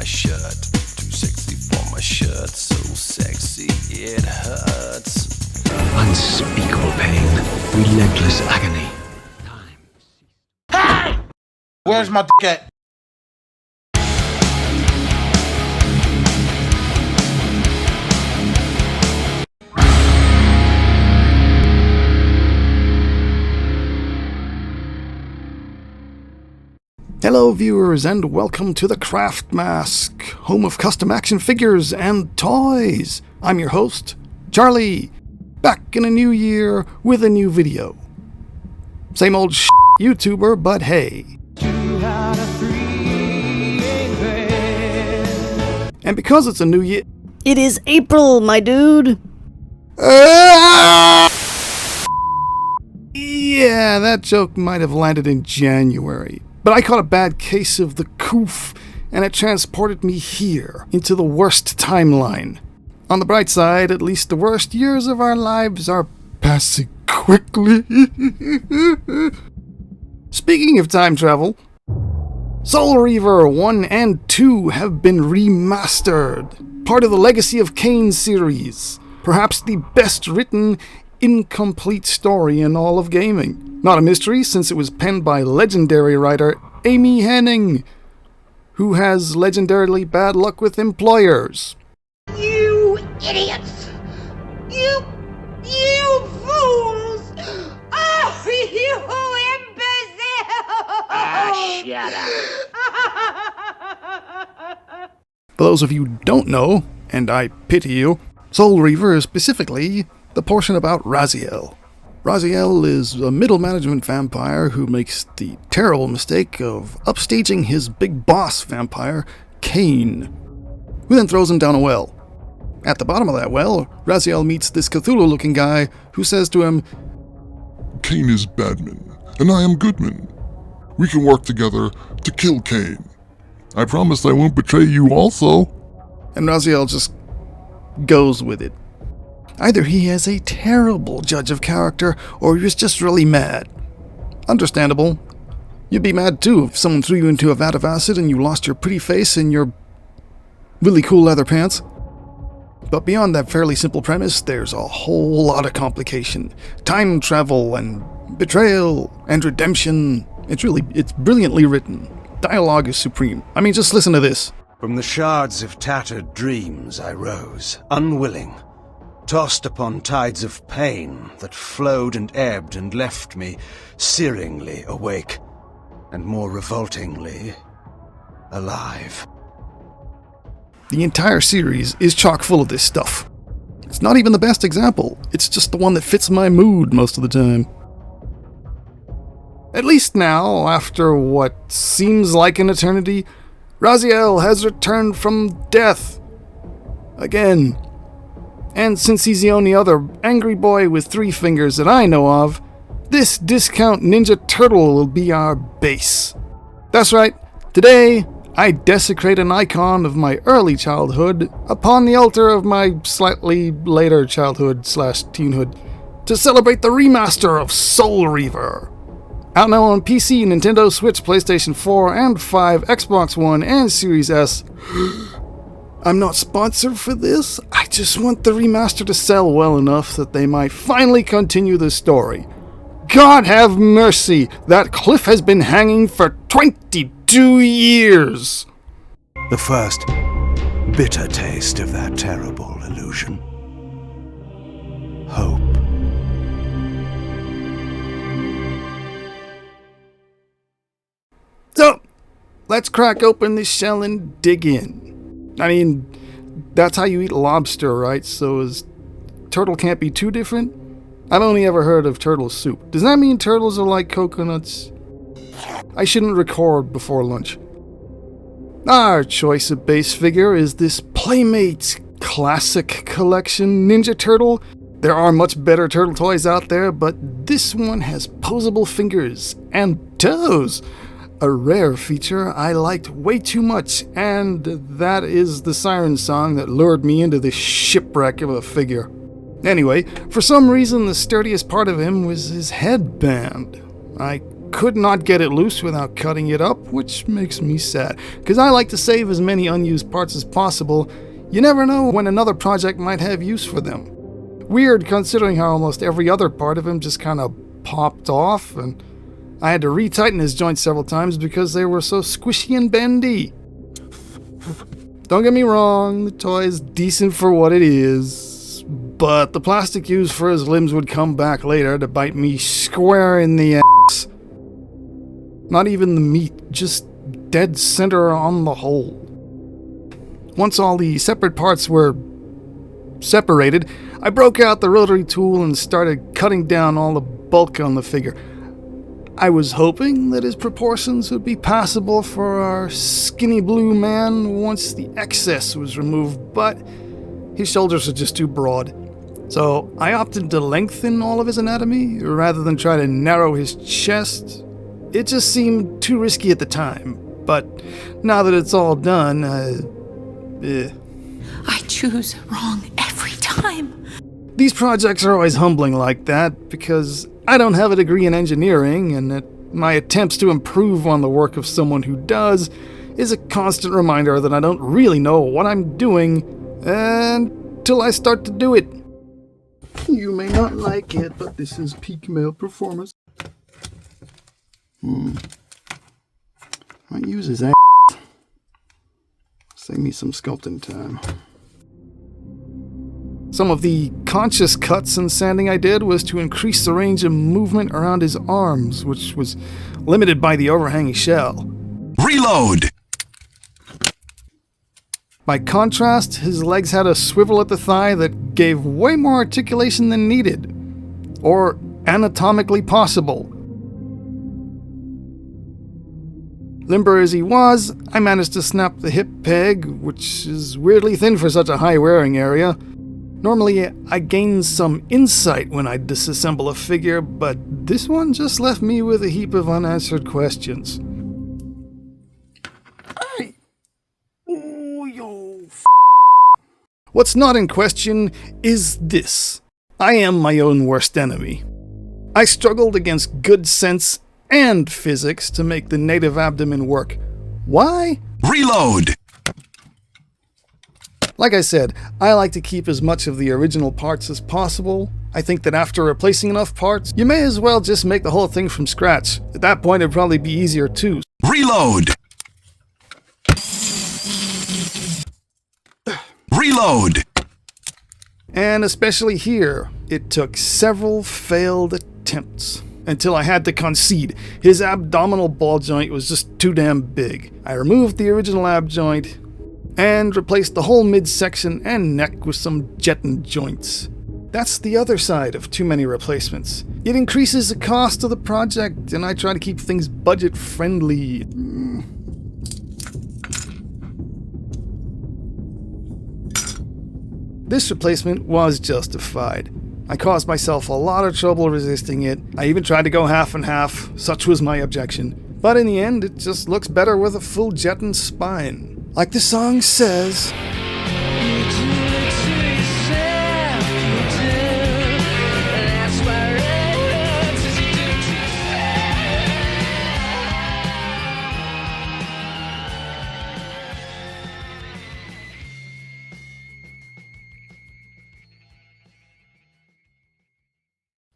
shirt. Too sexy for my shirt, so sexy it hurts. Unspeakable pain, relentless agony. Hey! Where's my dick at? Hello viewers and welcome to the Craft Mask, home of custom action figures and toys. I'm your host, Charlie, back in a new year with a new video. Same old YouTuber, but hey. And because it's a new year... It is April, my dude! Yeah, that joke might have landed in January. But I caught a bad case of the coof, and it transported me here, into the worst timeline. On the bright side, at least the worst years of our lives are passing quickly. Speaking of time travel, Soul Reaver 1 and 2 have been remastered, part of the Legacy of Kain series, perhaps the best written, incomplete story in all of gaming. Not a mystery, since it was penned by legendary writer Amy Henning, who has legendarily bad luck with employers. You idiots! You fools! Oh, you imbecile! Shut up. For those of you who don't know, and I pity you, Soul Reaver is specifically the portion about Raziel. Raziel is a middle management vampire who makes the terrible mistake of upstaging his big boss vampire, Kain, who then throws him down a well. At the bottom of that well, Raziel meets this Cthulhu-looking guy who says to him, Kain is badman, and I am goodman. We can work together to kill Kain. I promise I won't betray you also. And Raziel just goes with it. Either he is a terrible judge of character, or he was just really mad. Understandable. You'd be mad too if someone threw you into a vat of acid and you lost your pretty face and your really cool leather pants. But beyond that fairly simple premise, there's a whole lot of complication. Time travel and betrayal and redemption. It's brilliantly written. Dialogue is supreme. I mean, just listen to this. From the shards of tattered dreams I rose, unwilling, tossed upon tides of pain that flowed and ebbed and left me searingly awake, and more revoltingly, alive. The entire series is chock full of this stuff. It's not even the best example, it's just the one that fits my mood most of the time. At least now, after what seems like an eternity, Raziel has returned from death. Again. And since he's the only other angry boy with 3 fingers that I know of, this discount Ninja Turtle will be our base. That's right, today I desecrate an icon of my early childhood upon the altar of my slightly later childhood/teenhood to celebrate the remaster of Soul Reaver. Out now on PC, Nintendo Switch, PlayStation 4 and 5, Xbox One and Series S. I'm not sponsored for this, I just want the remaster to sell well enough that they might finally continue the story. God have mercy, that cliff has been hanging for 22 years! The first bitter taste of that terrible illusion. Hope. So, let's crack open this shell and dig in. I mean, that's how you eat lobster, right? So turtle can't be too different? I've only ever heard of turtle soup. Does that mean turtles are like coconuts? I shouldn't record before lunch. Our choice of base figure is this Playmates Classic Collection Ninja Turtle. There are much better turtle toys out there, but this one has posable fingers and toes. A rare feature I liked way too much, and that is the siren song that lured me into this shipwreck of a figure. Anyway, for some reason the sturdiest part of him was his headband. I could not get it loose without cutting it up, which makes me sad, because I like to save as many unused parts as possible. You never know when another project might have use for them. Weird considering how almost every other part of him just kind of popped off, and I had to retighten his joints several times because they were so squishy and bendy. Don't get me wrong, the toy is decent for what it is, but the plastic used for his limbs would come back later to bite me square in the ass. Not even the meat, just dead center on the hole. Once all the separate parts were separated, I broke out the rotary tool and started cutting down all the bulk on the figure. I was hoping that his proportions would be passable for our skinny blue man once the excess was removed, but his shoulders are just too broad. So I opted to lengthen all of his anatomy rather than try to narrow his chest. It just seemed too risky at the time, but now that it's all done, I choose wrong every time. These projects are always humbling like that because I don't have a degree in engineering, and that my attempts to improve on the work of someone who does is a constant reminder that I don't really know what I'm doing until I start to do it. You may not like it, but this is peak male performance. Might use his ass. Save me some sculpting time. Some of the conscious cuts and sanding I did was to increase the range of movement around his arms, which was limited by the overhanging shell. Reload! By contrast, his legs had a swivel at the thigh that gave way more articulation than needed, or anatomically possible. Limber as he was, I managed to snap the hip peg, which is weirdly thin for such a high wearing area. Normally, I gain some insight when I disassemble a figure, but this one just left me with a heap of unanswered questions. What's not in question is this. I am my own worst enemy. I struggled against good sense and physics to make the native abdomen work. Why? Reload! Like I said, I like to keep as much of the original parts as possible. I think that after replacing enough parts, you may as well just make the whole thing from scratch. At that point, it'd probably be easier too. Reload! Reload! And especially here, it took several failed attempts until I had to concede. His abdominal ball joint was just too damn big. I removed the original ab joint and replaced the whole midsection and neck with some jetton joints. That's the other side of too many replacements. It increases the cost of the project, and I try to keep things budget friendly. This replacement was justified. I caused myself a lot of trouble resisting it. I even tried to go half and half, such was my objection. But in the end, it just looks better with a full jetton spine. Like the song says,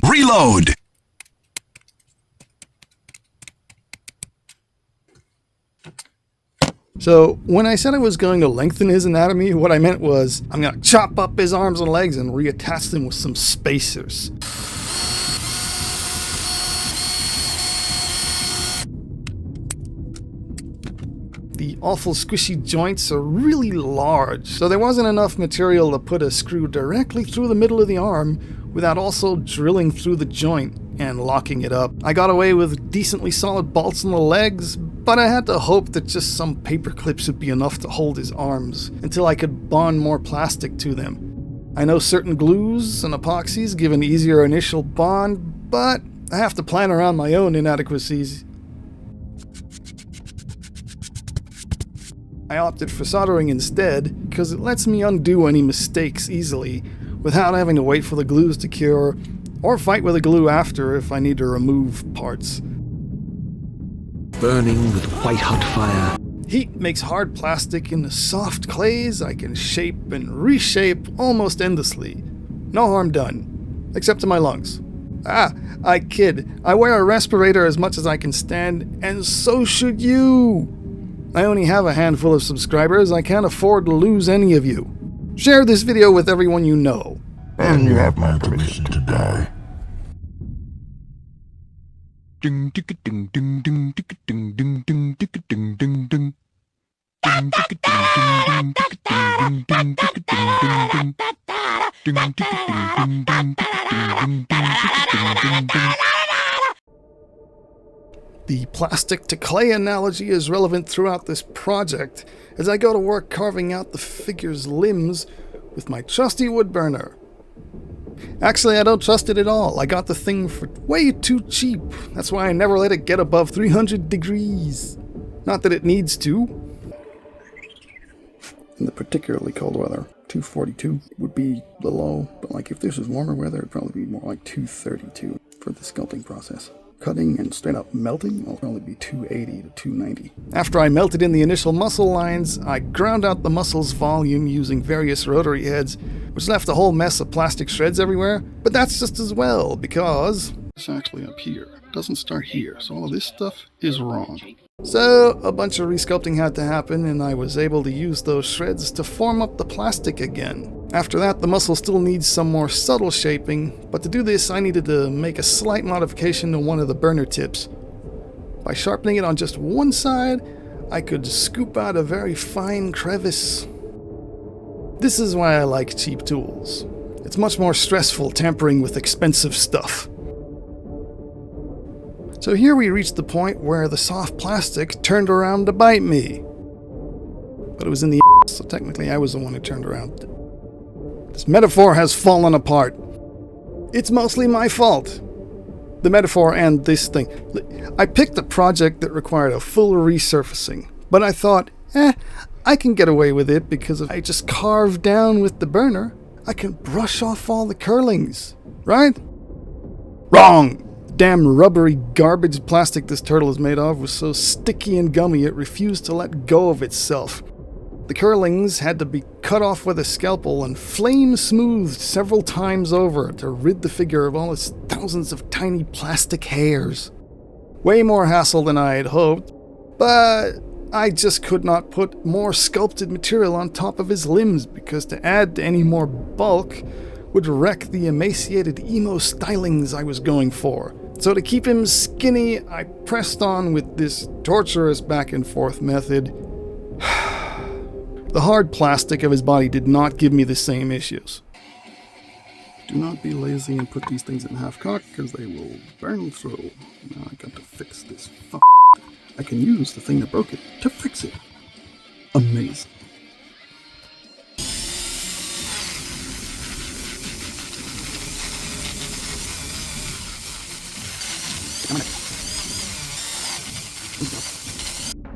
Reload! So, when I said I was going to lengthen his anatomy, what I meant was, I'm going to chop up his arms and legs and reattach them with some spacers. The awful squishy joints are really large, so there wasn't enough material to put a screw directly through the middle of the arm without also drilling through the joint and locking it up. I got away with decently solid bolts in the legs, but I had to hope that just some paper clips would be enough to hold his arms until I could bond more plastic to them. I know certain glues and epoxies give an easier initial bond, but I have to plan around my own inadequacies. I opted for soldering instead because it lets me undo any mistakes easily without having to wait for the glues to cure or fight with the glue after if I need to remove parts. burning with white-hot fire. Heat makes hard plastic into soft clays I can shape and reshape almost endlessly. No harm done, except to my lungs. I kid. I wear a respirator as much as I can stand, and so should you. I only have a handful of subscribers. I can't afford to lose any of you. Share this video with everyone you know. And you have my permission to die. The plastic to clay analogy is relevant throughout this project as I go to work carving out the figure's limbs with my trusty wood burner. Actually, I don't trust it at all. I got the thing for way too cheap. That's why I never let it get above 300 degrees. Not that it needs to. In the particularly cold weather, 242 would be the low, but like if this was warmer weather, it'd probably be more like 232 for the sculpting process. Cutting and straight up melting will probably be 280 to 290. After I melted in the initial muscle lines, I ground out the muscle's volume using various rotary heads, which left a whole mess of plastic shreds everywhere. But that's just as well, because it's actually up here. It doesn't start here, so all of this stuff is wrong. So, a bunch of resculpting had to happen, and I was able to use those shreds to form up the plastic again. After that, the muscle still needs some more subtle shaping, but to do this I needed to make a slight modification to one of the burner tips. By sharpening it on just one side, I could scoop out a very fine crevice. This is why I like cheap tools. It's much more stressful tampering with expensive stuff. So here we reached the point where the soft plastic turned around to bite me. But it was in the ass, so technically I was the one who turned around. This metaphor has fallen apart. It's mostly my fault. The metaphor and this thing. I picked a project that required a full resurfacing, but I thought, I can get away with it because if I just carve down with the burner, I can brush off all the curlings, right? Wrong! Damn rubbery garbage plastic this turtle is made of was so sticky and gummy it refused to let go of itself. The curlings had to be cut off with a scalpel and flame smoothed several times over to rid the figure of all its thousands of tiny plastic hairs. Way more hassle than I had hoped, but I just could not put more sculpted material on top of his limbs because to add to any more bulk would wreck the emaciated emo stylings I was going for. So to keep him skinny, I pressed on with this torturous back and forth method. The hard plastic of his body did not give me the same issues. Do not be lazy and put these things in half-cock, because they will burn through. Now I got to fix this I can use the thing that broke it to fix it. Amazing.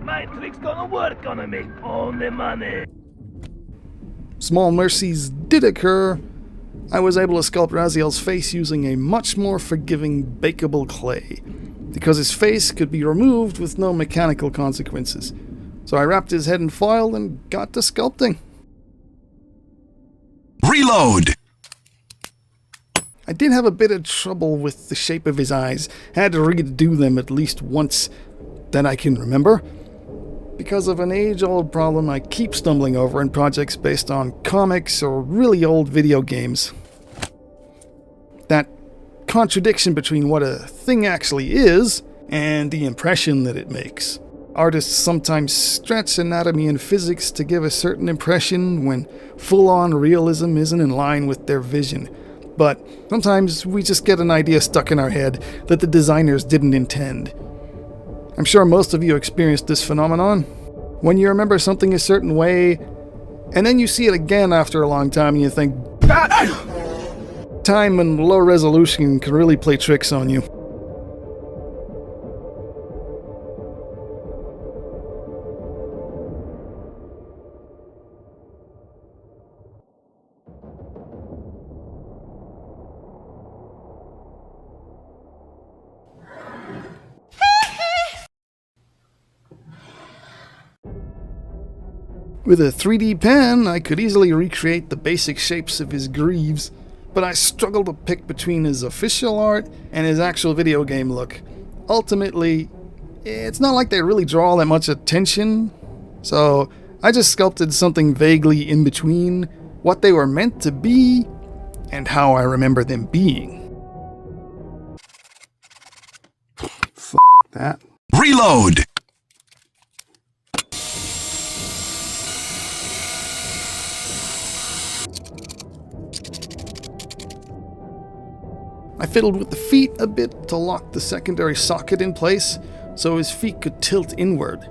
My trick's gonna work on me. Only money. Small mercies did occur. I was able to sculpt Raziel's face using a much more forgiving bakeable clay, because his face could be removed with no mechanical consequences. So I wrapped his head in foil and got to sculpting. Reload! I did have a bit of trouble with the shape of his eyes. Had to redo them at least once that I can remember. Because of an age-old problem I keep stumbling over in projects based on comics or really old video games. That contradiction between what a thing actually is and the impression that it makes. Artists sometimes stretch anatomy and physics to give a certain impression when full-on realism isn't in line with their vision. But sometimes we just get an idea stuck in our head that the designers didn't intend. I'm sure most of you experienced this phenomenon. When you remember something a certain way, and then you see it again after a long time and you think, time and low resolution can really play tricks on you. With a 3D pen, I could easily recreate the basic shapes of his greaves, but I struggled to pick between his official art and his actual video game look. Ultimately, it's not like they really draw all that much attention, so I just sculpted something vaguely in between what they were meant to be and how I remember them being. F*** that. Reload! I fiddled with the feet a bit to lock the secondary socket in place so his feet could tilt inward.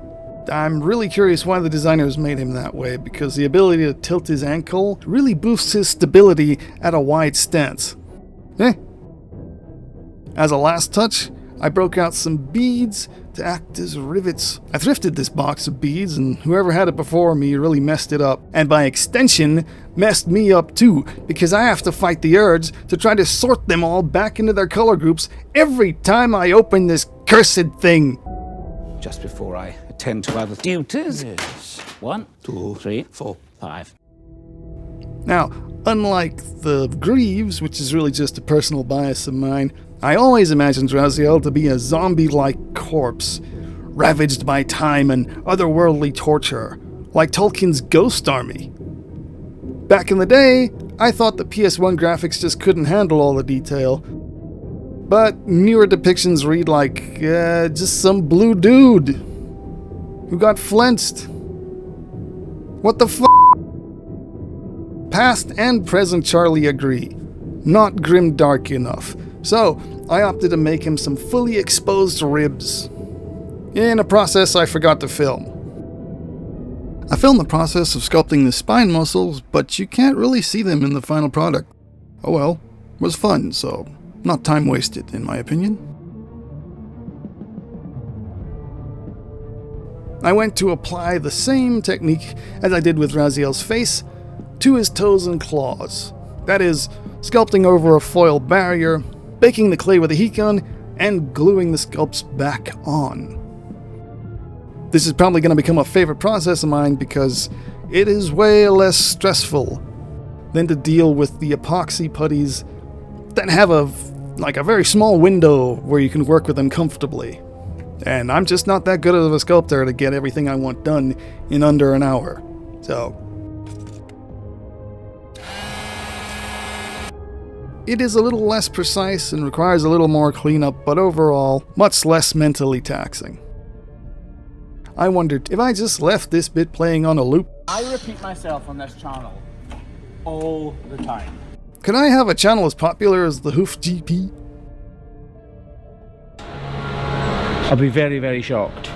I'm really curious why the designers made him that way, because the ability to tilt his ankle really boosts his stability at a wide stance. As a last touch, I broke out some beads to act as rivets. I thrifted this box of beads, and whoever had it before me really messed it up. And by extension, messed me up too, because I have to fight the urge to try to sort them all back into their color groups every time I open this cursed thing. Just before I attend to other duties. Yes. 1, 2, 3, 4, 5. Now, unlike the Greaves, which is really just a personal bias of mine, I always imagined Raziel to be a zombie-like corpse, ravaged by time and otherworldly torture, like Tolkien's Ghost Army. Back in the day, I thought the PS1 graphics just couldn't handle all the detail, but newer depictions read like just some blue dude who got flensed. What the f***? Past and present Charlie agree. Not grimdark enough. So, I opted to make him some fully exposed ribs. In a process I forgot to film. I filmed the process of sculpting the spine muscles, but you can't really see them in the final product. Oh well, it was fun, so not time wasted, in my opinion. I went to apply the same technique as I did with Raziel's face to his toes and claws. That is, sculpting over a foil barrier, baking the clay with a heat gun, and gluing the sculpts back on. This is probably going to become a favorite process of mine because it is way less stressful than to deal with the epoxy putties that have a very small window where you can work with them comfortably. And I'm just not that good of a sculptor to get everything I want done in under an hour. So it is a little less precise and requires a little more cleanup, but overall, much less mentally taxing. I wondered if I just left this bit playing on a loop. I repeat myself on this channel all the time. Could I have a channel as popular as the Hoof GP? I'll be very, very shocked.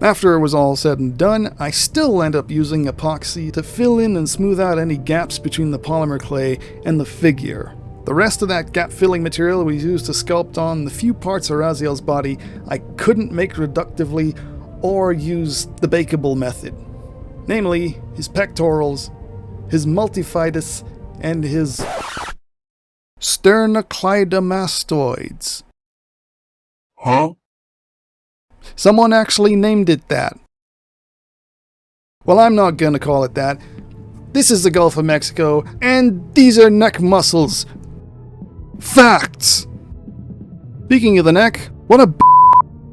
After it was all said and done, I still end up using epoxy to fill in and smooth out any gaps between the polymer clay and the figure. The rest of that gap-filling material was used to sculpt on the few parts of Raziel's body I couldn't make reductively or use the bakeable method. Namely, his pectorals, his multifidus, and his sternocleidomastoids. Huh? Someone actually named it that. Well, I'm not gonna call it that. This is the Gulf of Mexico, and these are neck muscles. Facts! Speaking of the neck, what a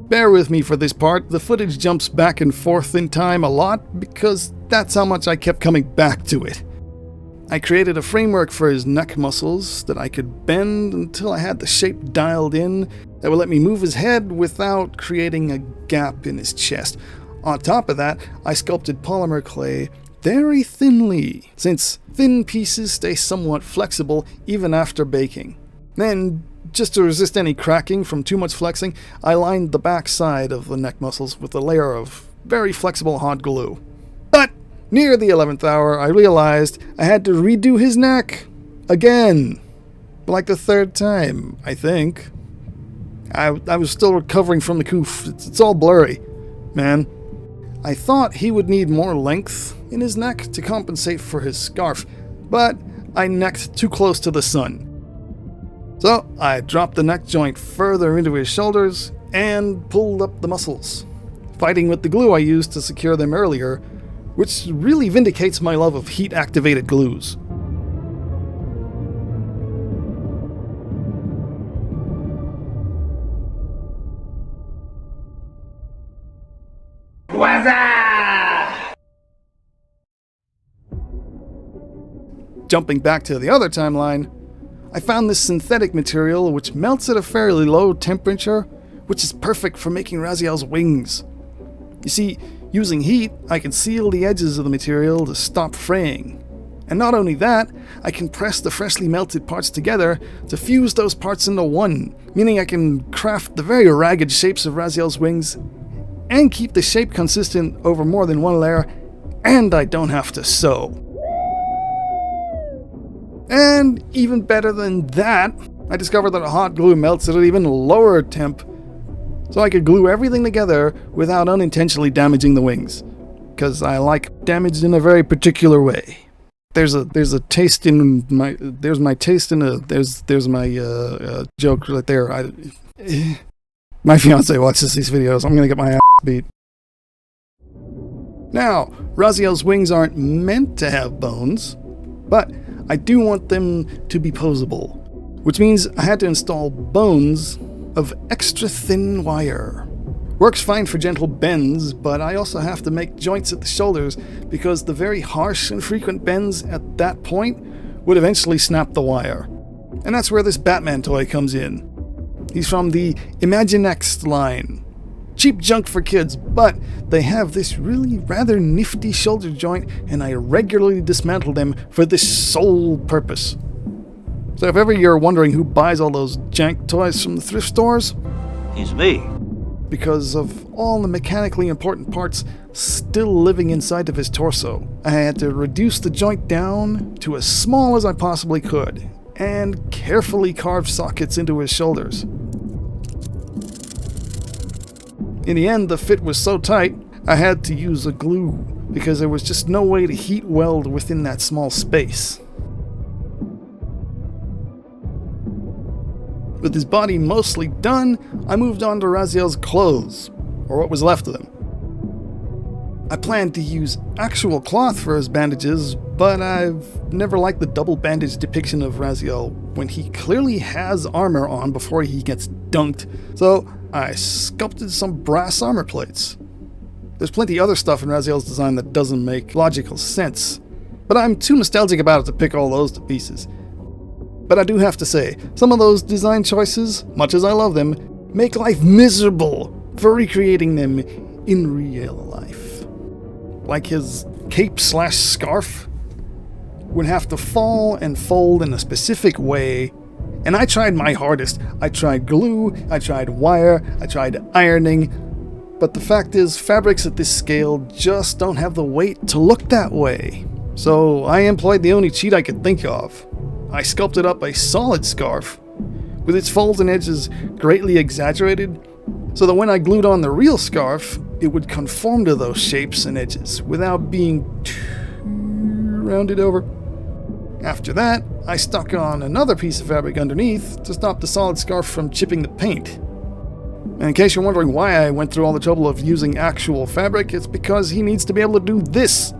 bear with me for this part. The footage jumps back and forth in time a lot because that's how much I kept coming back to it. I created a framework for his neck muscles that I could bend until I had the shape dialed in that would let me move his head without creating a gap in his chest. On top of that, I sculpted polymer clay very thinly, since thin pieces stay somewhat flexible even after baking. Then, just to resist any cracking from too much flexing, I lined the back side of the neck muscles with a layer of very flexible hot glue. But near the 11th hour, I realized I had to redo his neck. Again. Like the third time, I think. I was still recovering from the coof. It's all blurry. Man. I thought he would need more length in his neck to compensate for his scarf, but I necked too close to the sun. So I dropped the neck joint further into his shoulders and pulled up the muscles. fighting with the glue I used to secure them earlier, which really vindicates my love of heat-activated glues. Jumping back to the other timeline, I found this synthetic material which melts at a fairly low temperature, which is perfect for making Raziel's wings. You see, using heat, I can seal the edges of the material to stop fraying. And not only that, I can press the freshly melted parts together to fuse those parts into one, meaning I can craft the very ragged shapes of Raziel's wings and keep the shape consistent over more than one layer, and I don't have to sew. And even better than that, I discovered that hot glue melts at an even lower temp, so I could glue everything together without unintentionally damaging the wings, because I like damage in a very particular way. There's a taste in my there's my joke right there. My fiance watches these videos. I'm gonna get my ass beat. Now, Raziel's wings aren't meant to have bones, but I do want them to be posable, which means I had to install bones of extra thin wire. Works fine for gentle bends, but I also have to make joints at the shoulders because the very harsh and frequent bends at that point would eventually snap the wire. And that's where this Batman toy comes in. He's from the Imaginext line. Cheap junk for kids, but they have this really rather nifty shoulder joint, and I regularly dismantle them for this sole purpose. So if ever you're wondering who buys all those jank toys from the thrift stores, it's me. Because of all the mechanically important parts still living inside of his torso, I had to reduce the joint down to as small as I possibly could, and carefully carve sockets into his shoulders. In the end, the fit was so tight, I had to use a glue, because there was just no way to heat weld within that small space. With his body mostly done, I moved on to Raziel's clothes, or what was left of them. I planned to use actual cloth for his bandages, but I've never liked the double bandage depiction of Raziel when he clearly has armor on before he gets dunked, so I sculpted some brass armor plates. There's plenty other stuff in Raziel's design that doesn't make logical sense, but I'm too nostalgic about it to pick all those to pieces. But I do have to say, some of those design choices, much as I love them, make life miserable for recreating them in real life. Like his cape/scarf would have to fall and fold in a specific way, and I tried my hardest. I tried glue, I tried wire, I tried ironing, but the fact is, fabrics at this scale just don't have the weight to look that way. So I employed the only cheat I could think of. I sculpted up a solid scarf, with its folds and edges greatly exaggerated, so that when I glued on the real scarf, it would conform to those shapes and edges without being too rounded over. After that, I stuck on another piece of fabric underneath to stop the solid scarf from chipping the paint. And in case you're wondering why I went through all the trouble of using actual fabric, it's because he needs to be able to do this.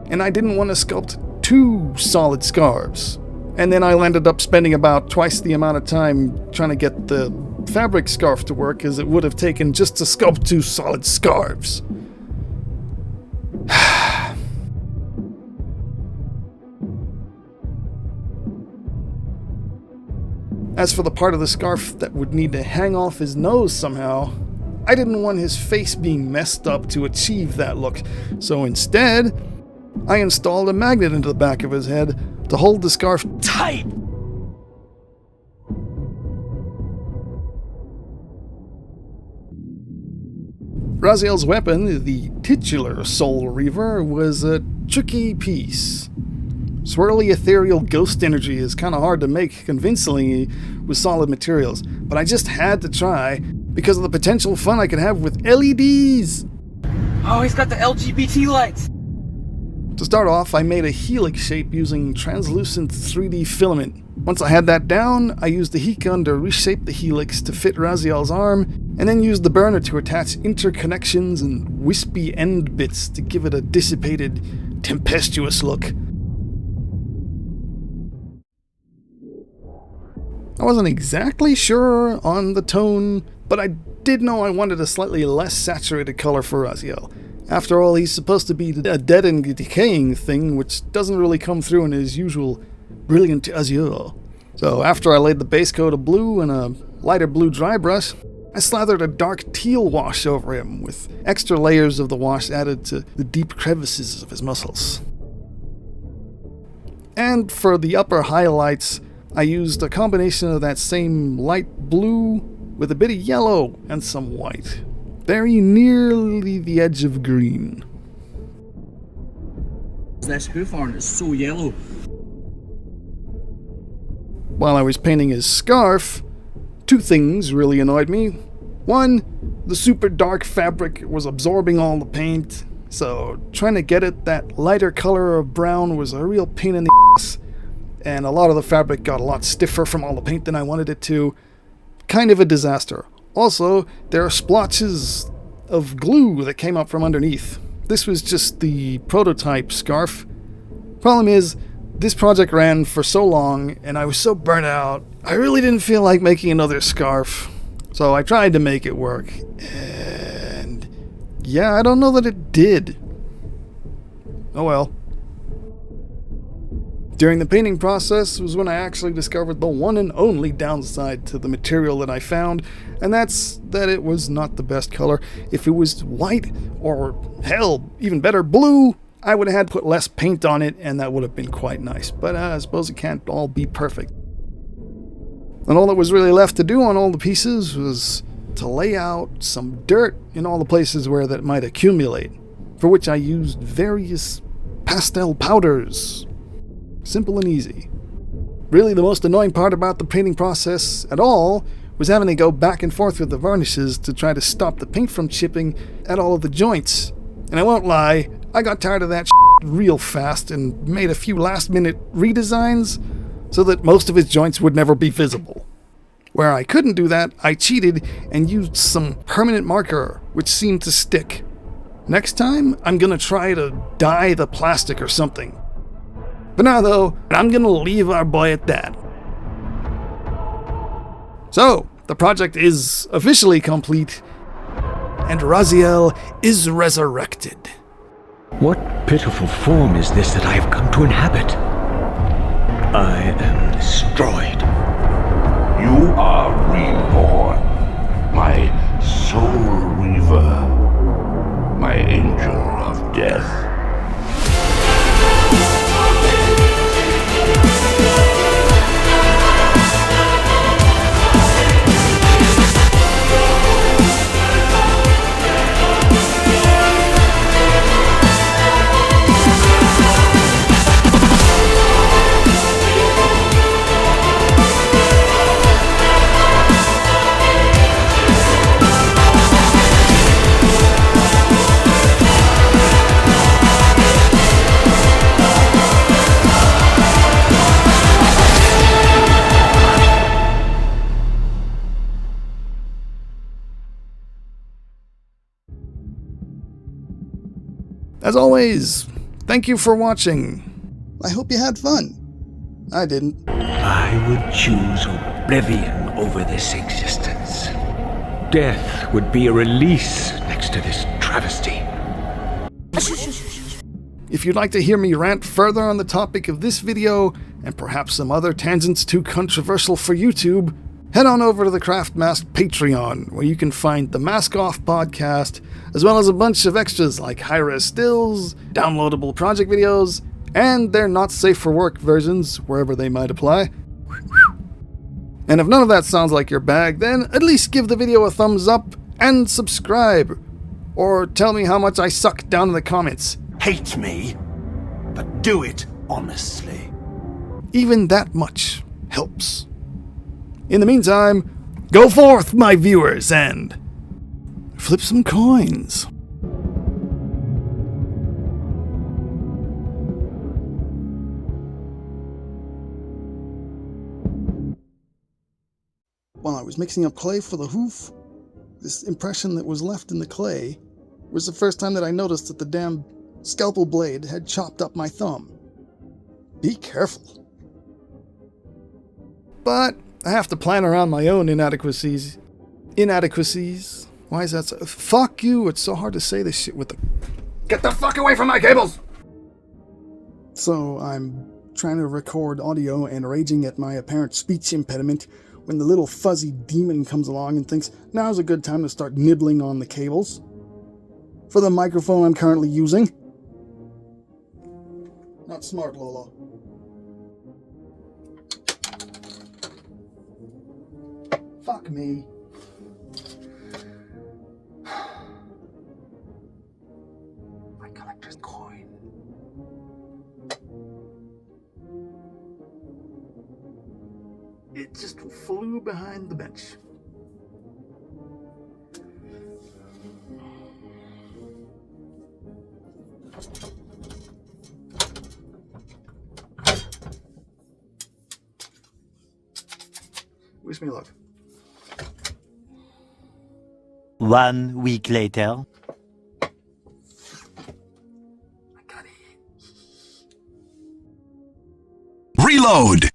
And I didn't want to sculpt 2 solid scarves. And then I ended up spending about twice the amount of time trying to get the fabric scarf to work as it would have taken just to sculpt 2 solid scarves. As for the part of the scarf that would need to hang off his nose somehow, I didn't want his face being messed up to achieve that look, so instead, I installed a magnet into the back of his head to hold the scarf tight. Raziel's weapon, the titular Soul Reaver, was a tricky piece. Swirly ethereal ghost energy is kind of hard to make convincingly with solid materials, but I just had to try because of the potential fun I could have with LEDs. Oh, he's got the LGBT lights. To start off, I made a helix shape using translucent 3D filament. Once I had that down, I used the heat gun to reshape the helix to fit Raziel's arm, and then used the burner to attach interconnections and wispy end bits to give it a dissipated, tempestuous look. I wasn't exactly sure on the tone, but I did know I wanted a slightly less saturated color for Raziel. After all, he's supposed to be a dead and decaying thing, which doesn't really come through in his usual brilliant azure. So after I laid the base coat of blue and a lighter blue dry brush, I slathered a dark teal wash over him, with extra layers of the wash added to the deep crevices of his muscles. And for the upper highlights, I used a combination of that same light blue with a bit of yellow and some white, very nearly the edge of green. This hoof horn is so yellow. While I was painting his scarf, two things really annoyed me. One, the super dark fabric was absorbing all the paint, so trying to get it that lighter color of brown was a real pain in the ass. And a lot of the fabric got a lot stiffer from all the paint than I wanted it to. Kind of a disaster. Also, there are splotches of glue that came up from underneath. This was just the prototype scarf. Problem is, this project ran for so long, and I was so burnt out, I really didn't feel like making another scarf. So I tried to make it work, and yeah, I don't know that it did. Oh well. During the painting process was when I actually discovered the one and only downside to the material that I found, and that's that it was not the best color. If it was white, or hell, even better, blue, I would have had to put less paint on it, and that would have been quite nice. But I suppose it can't all be perfect. And all that was really left to do on all the pieces was to lay out some dirt in all the places where that might accumulate, for which I used various pastel powders. Simple and easy. Really, the most annoying part about the painting process at all was having to go back and forth with the varnishes to try to stop the paint from chipping at all of the joints. And I won't lie, I got tired of that real fast and made a few last-minute redesigns so that most of his joints would never be visible. Where I couldn't do that, I cheated and used some permanent marker, which seemed to stick. Next time, I'm gonna try to dye the plastic or something. For now, though, I'm gonna leave our boy at that. So, the project is officially complete, and Raziel is resurrected. What pitiful form is this that I have come to inhabit? I am destroyed. You are reborn, my Soul Reaver, my angel of death. As always, thank you for watching. I hope you had fun. I didn't. I would choose oblivion over this existence. Death would be a release next to this travesty. If you'd like to hear me rant further on the topic of this video, and perhaps some other tangents too controversial for YouTube, head on over to the Craft Mask Patreon, where you can find the Mask Off podcast, as well as a bunch of extras like high-res stills, downloadable project videos, and their not-safe-for-work versions, wherever they might apply. And if none of that sounds like your bag, then at least give the video a thumbs up and subscribe. Or tell me how much I suck down in the comments. Hate me, but do it honestly. Even that much helps. In the meantime, go forth, my viewers, and flip some coins. While I was mixing up clay for the hoof, This impression that was left in the clay was the first time that I noticed that the damn scalpel blade had chopped up my thumb. Be careful. But I have to plan around my own inadequacies. Inadequacies? Why is that so? Fuck you, it's so hard to say this shit with the... Get the fuck away from my cables! So I'm trying to record audio and raging at my apparent speech impediment when the little fuzzy demon comes along and thinks now's a good time to start nibbling on the cables. For the microphone I'm currently using. Not smart, Lola. Fuck me. My collector's coin. It just flew behind the bench. Wish me luck. 1 week later. Reload!